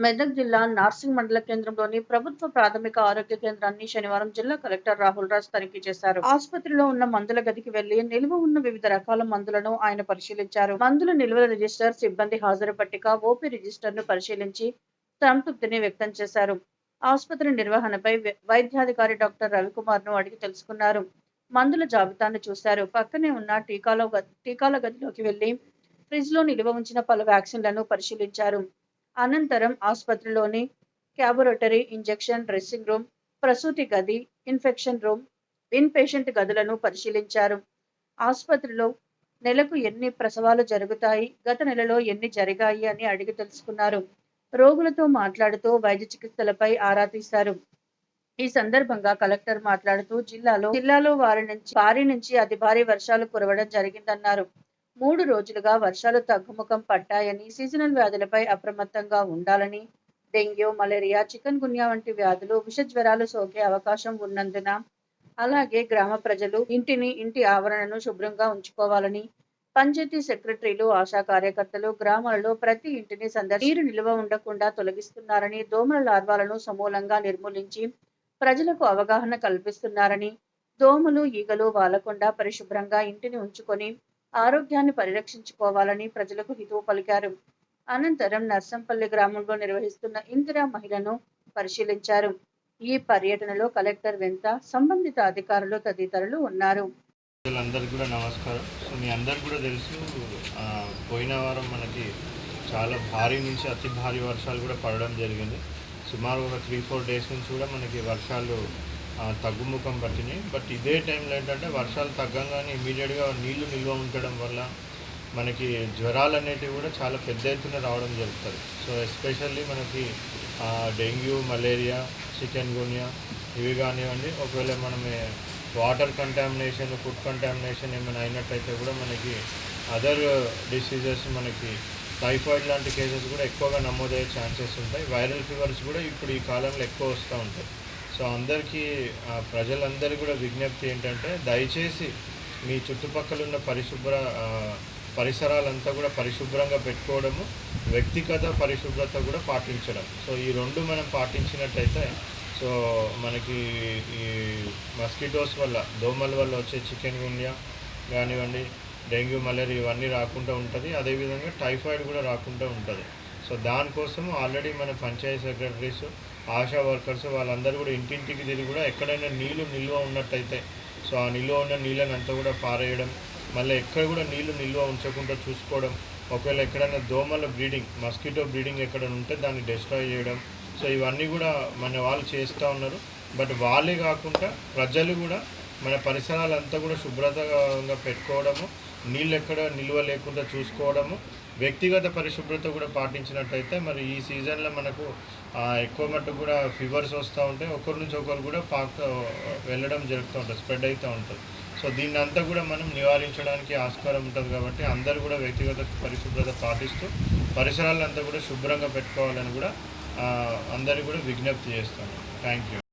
మెదక్ జిల్లా నార్సింగ్ మండల కేంద్రంలోని ప్రభుత్వ ప్రాథమిక ఆరోగ్య కేంద్రాన్ని శనివారం జిల్లా కలెక్టర్ రాహుల్ రాజ్ తనిఖీ చేశారు. ఆసుపత్రిలో ఉన్న మందుల గదికి వెళ్లి నిల్వ ఉన్న వివిధ రకాల మందులను ఆయన పరిశీలించారు. మందుల నిల్వల రిజిస్టర్, సిబ్బంది హాజరు పట్టిక, ఓపీ రిజిస్టర్ను పరిశీలించి సంతృప్తిని వ్యక్తం చేశారు. ఆసుపత్రి నిర్వహణపై వైద్యాధికారి డాక్టర్ రవికుమార్ ను అడిగి తెలుసుకున్నారు. మందుల జాబితాను చూశారు. పక్కనే ఉన్న టీకాల గదిలోకి వెళ్లి ఫ్రిడ్జ్ లో నిల్వ ఉంచిన పలు వ్యాక్సిన్లను పరిశీలించారు. అనంతరం ఆసుపత్రిలోని క్యాబొరేటరీ, ఇంజెక్షన్, డ్రెస్సింగ్ రూమ్, ప్రసూతి గది, ఇన్ఫెక్షన్ రూమ్, ఇన్ పేషెంట్ గదులను పరిశీలించారు. ఆసుపత్రిలో నెలకు ఎన్ని ప్రసవాలు జరుగుతాయి, గత నెలలో ఎన్ని జరిగాయి అని అడిగి తెలుసుకున్నారు. రోగులతో మాట్లాడుతూ వైద్య చికిత్సలపై ఆరా తీశారు. ఈ సందర్భంగా కలెక్టర్ మాట్లాడుతూ జిల్లాలో భారీ నుంచి అతి భారీ వర్షాలు కురవడం జరిగిందన్నారు. 3 రోజులుగా వర్షాలు తగ్గుముఖం పట్టాయని, సీజనల్ వ్యాధులపై అప్రమత్తంగా ఉండాలని, డెంగ్యూ, మలేరియా, చికెన్ గున్యా వంటి వ్యాధులు, విష జ్వరాలు సోకే అవకాశం ఉన్నందున, అలాగే గ్రామ ప్రజలు ఇంటి ఆవరణను శుభ్రంగా ఉంచుకోవాలని, పంచాయతీ సెక్రటరీలు, ఆశా కార్యకర్తలు గ్రామాలలో ప్రతి ఇంటిని నీరు నిల్వ ఉండకుండా తొలగిస్తున్నారని, దోమల లార్వాలను సమూలంగా నిర్మూలించి ప్రజలకు అవగాహన కల్పిస్తున్నారని, దోమలు, ఈగలు వాలకుండా పరిశుభ్రంగా ఇంటిని ఉంచుకొని ఆరోగ్యాన్ని పరిరక్షించుకోవాలని ప్రజలకు హితవు పలికారు. అనంతరం నర్సంపల్లి గ్రామంలో నిర్వహిస్తున్న ఇందిరా మహిళను పరిశీలించారు. ఈ పర్యటనలో కలెక్టర్ వెంట సంబంధిత అధికారులు తదితరులు ఉన్నారు. అందరికీ కూడా నమస్కారం. సో మీ అందరికీ కూడా తెలుసు, పోయిన వారం మనకి చాలా భారీ నుంచి అతి భారీ వర్షాలు కూడా పడడం జరిగింది. సుమారు ఒక 3-4 డేస్ నుంచి కూడా మనకి వర్షాలు తగ్గుముఖం పట్టినాయి. బట్ ఇదే టైంలో ఏంటంటే వర్షాలు తగ్గంగానే ఇమీడియట్గా నీళ్లు నిల్వ ఉండడం వల్ల మనకి జ్వరాలు అనేటివి కూడా చాలా పెద్ద ఎత్తున రావడం జరుగుతుంది. సో ఎస్పెషల్లీ మనకి డెంగ్యూ, మలేరియా, చికెన్ గున్యా ఇవి కానివ్వండి, ఒకవేళ మనం వాటర్ కంటామినేషన్, ఫుడ్ కంటామినేషన్ ఏమైనా అయినట్టయితే కూడా మనకి అదర్ డిసీజెస్, మనకి టైఫాయిడ్ లాంటి కేసెస్ కూడా ఎక్కువగా నమోదయ్యే ఛాన్సెస్ ఉంటాయి. వైరల్ ఫీవర్స్ కూడా ఇప్పుడు ఈ కాలంలో ఎక్కువ వస్తూ ఉంటాయి. సో అందరికీ, ప్రజలందరూ కూడా విజ్ఞప్తి ఏంటంటే, దయచేసి మీ చుట్టుపక్కల ఉన్న పరిసరాలంతా కూడా పరిశుభ్రంగా పెట్టుకోవడము, వ్యక్తిగత పరిశుభ్రత కూడా పాటించడం. సో ఈ రెండు మనం పాటించినట్టయితే సో మనకి ఈ మస్కిటోస్ వల్ల, దోమల వల్ల వచ్చే చికెన్ గున్యా కానివ్వండి, డెంగ్యూ, మలేరియా ఇవన్నీ రాకుండా ఉంటుంది. అదేవిధంగా టైఫాయిడ్ కూడా రాకుండా ఉంటుంది. సో దానికోసము ఆల్రెడీ మన పంచాయతీ సెక్రటరీస్, ఆశా వర్కర్స్ వాళ్ళందరూ కూడా ఇంటింటికి తిరిగి కూడా ఎక్కడైనా నీళ్లు నిల్వ ఉన్నట్టయితే సో ఆ నిల్వ ఉన్న నీళ్ళని అంతా కూడా పారేయడం, మళ్ళీ ఎక్కడ కూడా నీళ్లు నిల్వ ఉంచకుండా చూసుకోవడం. ఒకవేళ ఎక్కడైనా దోమల బ్రీడింగ్, మస్కిటో బ్రీడింగ్ ఎక్కడైనా ఉంటే దాన్ని డిస్ట్రాయ్ చేయడం. సో ఇవన్నీ కూడా మన వాళ్ళు చేస్తూ ఉన్నారు. బట్ వాళ్ళే కాకుండా ప్రజలు కూడా మన పరిసరాలంతా కూడా శుభ్రతగా పెట్టుకోవడము, నీళ్ళు ఎక్కడ నిల్వ లేకుండా చూసుకోవడము, వ్యక్తిగత పరిశుభ్రత కూడా పాటించినట్టయితే మరి ఈ సీజన్లో మనకు ఎక్కువ మట్టుకు కూడా ఫీవర్స్ వస్తూ ఉంటాయి. ఒకరి నుంచి ఒకరు కూడా వెళ్ళడం జరుగుతూ ఉంటుంది, స్ప్రెడ్ అవుతూ ఉంటుంది. సో దీన్ని అంతా కూడా మనం నివారించడానికి ఆస్కారం ఉంటుంది. కాబట్టి అందరూ కూడా వ్యక్తిగత పరిశుభ్రత పాటిస్తూ పరిసరాలంతా కూడా శుభ్రంగా పెట్టుకోవాలని కూడా అందరికీ కూడా విజ్ఞప్తి చేస్తాను. Thank you.